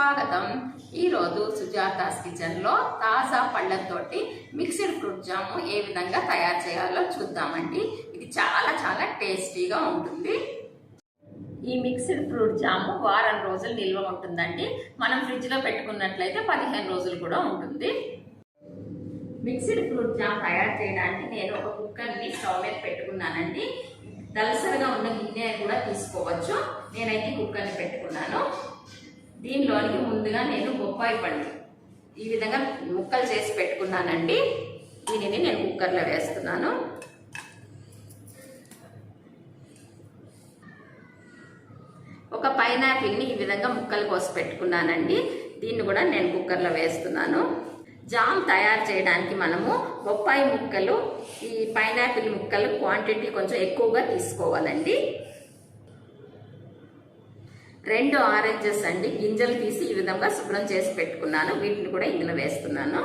స్వాగతం. ఈరోజు సుజాతాస్ కిచెన్లో తాజా పళ్ళతోటి మిక్స్డ్ ఫ్రూట్ జాము ఏ విధంగా తయారు చేయాలో చూద్దామండి. ఇది చాలా చాలా టేస్టీగా ఉంటుంది. ఈ మిక్స్డ్ ఫ్రూట్ జాము వారం రోజులు నిల్వ ఉంటుందండి. మనం ఫ్రిడ్జ్లో పెట్టుకున్నట్లయితే 15 రోజులు కూడా ఉంటుంది. మిక్స్డ్ ఫ్రూట్ జామ్ తయారు చేయడానికి నేను ఒక కుక్కర్ని స్టవ్ మీద పెట్టుకున్నానండి. దలసరిగా ఉన్న గిన్నె కూడా తీసుకోవచ్చు. నేనైతే కుక్కర్ని పెట్టుకున్నాను. దీనిలోనికి ముందుగా నేను బొప్పాయి పళ్ళు ఈ విధంగా ముక్కలు చేసి పెట్టుకున్నానండి. దీనిని నేను కుక్కర్లో వేస్తున్నాను. ఒక పైనాపిల్ని ఈ విధంగా ముక్కలు కోసి పెట్టుకున్నానండి. దీన్ని కూడా నేను కుక్కర్లో వేస్తున్నాను. జామ్ తయారు చేయడానికి మనము బొప్పాయి ముక్కలు, ఈ పైనాపిల్ ముక్కలు క్వాంటిటీ కొంచెం ఎక్కువగా తీసుకోవాలండి. 2 ఆరెంజెస్ అండి, గింజలు తీసి ఈ విధంగా శుభ్రం చేసి పెట్టుకున్నాను. వీటిని కూడా ఇందులో వేస్తున్నాను.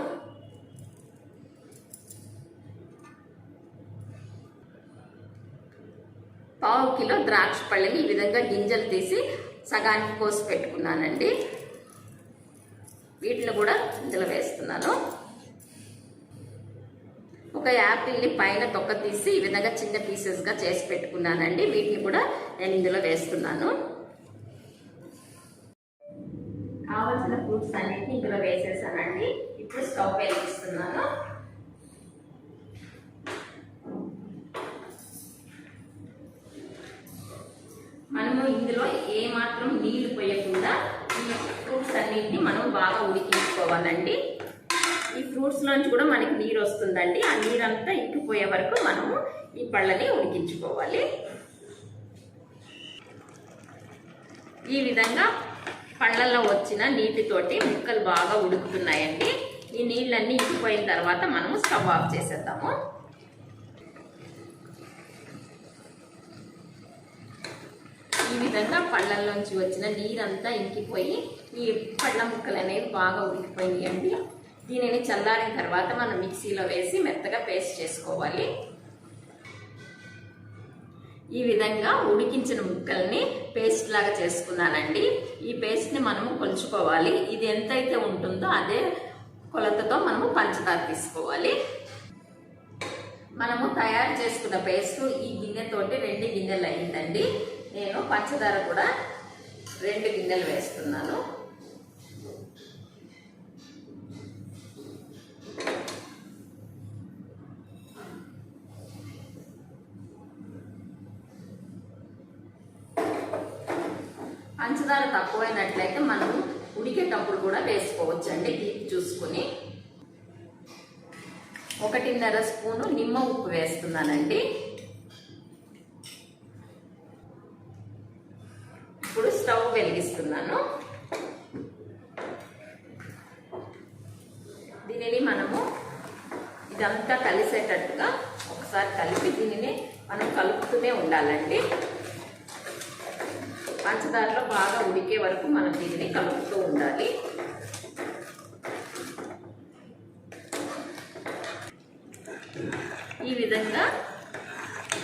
పావు కిలో ద్రాక్ష పళ్ళని ఈ విధంగా గింజలు తీసి సగానికి కోసి పెట్టుకున్నానండి. వీటిని కూడా ఇందులో వేస్తున్నాను. ఒక యాపిల్ని పైన తొక్క తీసి ఈ విధంగా చిన్న పీసెస్గా చేసి పెట్టుకున్నానండి. వీటిని కూడా నేను ఇందులో వేస్తున్నాను. కావలసిన ఫ్రూట్స్ అన్నిటిని ఇందులో వేసేసానండి. ఇప్పుడు స్టవ్ వెలిగిస్తున్నాను. మనము ఇందులో ఏమాత్రం నీళ్లు పోయకుండా ఈ ఫ్రూట్స్ అన్నిటిని మనం బాగా ఉడికించుకోవాలండి. ఈ ఫ్రూట్స్ నుంచి కూడా మనకి నీరు వస్తుందండి. ఆ నీరంతా ఇంకిపోయే వరకు మనము ఈ పళ్ళని ఉడికించుకోవాలి. ఈ విధంగా పళ్ళల్లో వచ్చిన నీటితోటి ముక్కలు బాగా ఉడుకుతున్నాయండి. ఈ నీళ్ళన్నీ ఇంకిపోయిన తర్వాత మనము స్టవ్ ఆఫ్ చేసేద్దాము. ఈ విధంగా పళ్ళల్లోంచి వచ్చిన నీరంతా ఇంకిపోయి ఈ పళ్ళ ముక్కలు అనేవి బాగా ఉడికిపోయినాయండి. దీనిని చల్లారిన తర్వాత మనం మిక్సీలో వేసి మెత్తగా పేస్ట్ చేసుకోవాలి. ఈ విధంగా ఉడికించిన ముక్కల్ని పేస్ట్ లాగా చేసుకున్నానండి. ఈ పేస్ట్ని మనము కొలుచుకోవాలి. ఇది ఎంతైతే ఉంటుందో అదే కొలతతో మనము పంచదార తీసుకోవాలి. మనము తయారు చేసుకున్న పేస్ట్ ఈ గిన్నెతోటి 2 గిన్నెలు అయిందండి. నేను పంచదార కూడా 2 గిన్నెలు వేస్తున్నాను. పంచదార తక్కువైనట్లయితే మనము ఉడికేటప్పుడు కూడా వేసుకోవచ్చండి, తీపి చూసుకుని. 1.5 స్పూను నిమ్మ ఉప్పు వేస్తున్నానండి. ఇప్పుడు స్టవ్ వెలిగిస్తున్నాను. దీనిని మనము ఇదంతా కలిసేటట్టుగా ఒకసారి కలిపి దీనిని మనం కలుపుతూనే ఉండాలండి. పంచదారలో బాగా ఉడికే వరకు మనం దీనిని కలుపుతూ ఉండాలి. ఈ విధంగా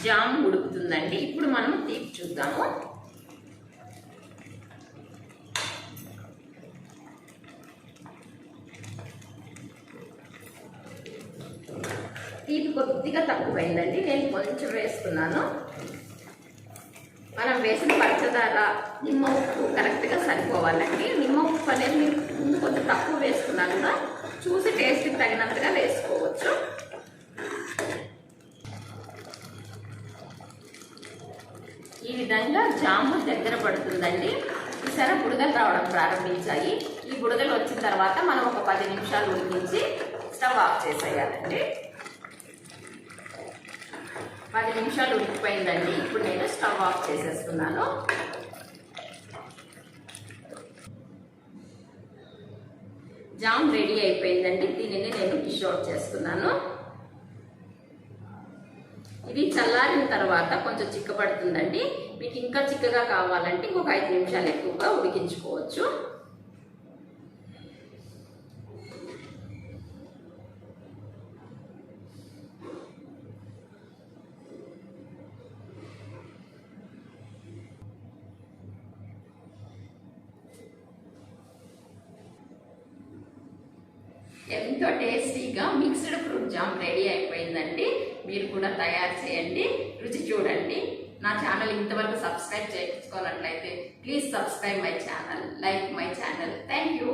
జామ్ ఉడుకుతుందండి. ఇప్పుడు మనం తీపి చూద్దాము. తీపి కొద్దిగా తక్కువైందండి. నేను కొంచెం వేస్తున్నాను. మనం వేసిన పంచదార, నిమ్మ ఉప్పు కరెక్ట్గా సరిపోవాలండి. నిమ్మ ఉప్పు అనేది మీరు ముందు కొంచెం తక్కువ వేసుకున్నాను కదా, చూసి టేస్ట్కి తగినంతగా వేసుకోవచ్చు. ఈ విధంగా జాము దగ్గర పడుతుందండి. ఈసారి బుడగలు రావడం ప్రారంభించాయి. ఈ బుడగలు వచ్చిన తర్వాత మనం ఒక 10 నిమిషాలు ఉడికించి స్టవ్ ఆఫ్ చేసేయాలండి. 10 నిమిషాలు ఉడికిపోయిందండి. ఇప్పుడు నేను స్టవ్ ఆఫ్ చేసేస్తున్నాను. జామ్ రెడీ అయిపోయిందండి. దీనిని నేను డిష్ అవుట్ చేస్తున్నాను. ఇది చల్లారిన తర్వాత కొంచెం చిక్కబడుతుందండి. మీకు ఇంకా చిక్కగా కావాలంటే ఇంకొక 5 నిమిషాలు ఎక్కువగా ఉడికించుకోవచ్చు. ఎంతో టేస్టీగా మిక్స్డ్ ఫ్రూట్ జామ్ రెడీ అయిపోయిందండి. మీరు కూడా తయారు చేయండి, రుచి చూడండి. నా ఛానల్ ఇంతవరకు సబ్స్క్రైబ్ చేయించుకోవాలట్లయితే please subscribe my channel, like my channel. Thank you.